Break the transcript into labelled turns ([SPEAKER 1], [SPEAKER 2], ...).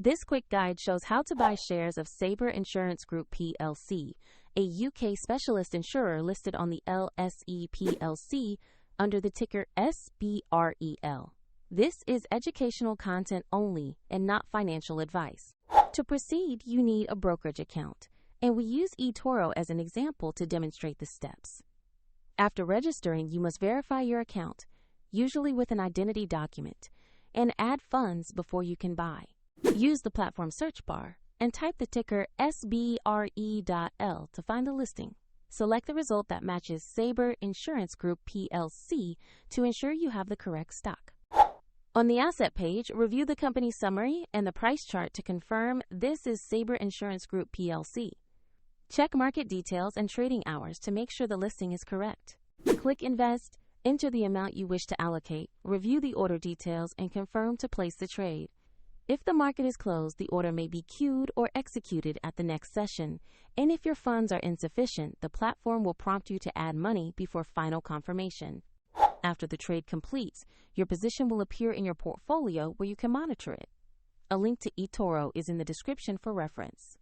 [SPEAKER 1] This quick guide shows how to buy shares of Sabre Insurance Group Plc, a UK specialist insurer listed on the LSE plc under the ticker SBRE.L. This is educational content only and not financial advice. To proceed, you need a brokerage account, and we use eToro as an example to demonstrate the steps. After registering, you must verify your account, usually with an identity document, and add funds before you can buy. Use the platform search bar and type the ticker SBRE.L to find the listing. Select the result that matches Sabre Insurance Group Plc to ensure you have the correct stock. On the asset page, review the company summary and the price chart to confirm this is Sabre Insurance Group Plc. Check market details and trading hours to make sure the listing is correct. Click Invest, enter the amount you wish to allocate, review the order details, and confirm to place the trade. If the market is closed, the order may be queued or executed at the next session, and if your funds are insufficient, the platform will prompt you to add money before final confirmation. After the trade completes, your position will appear in your portfolio where you can monitor it. A link to eToro is in the description for reference.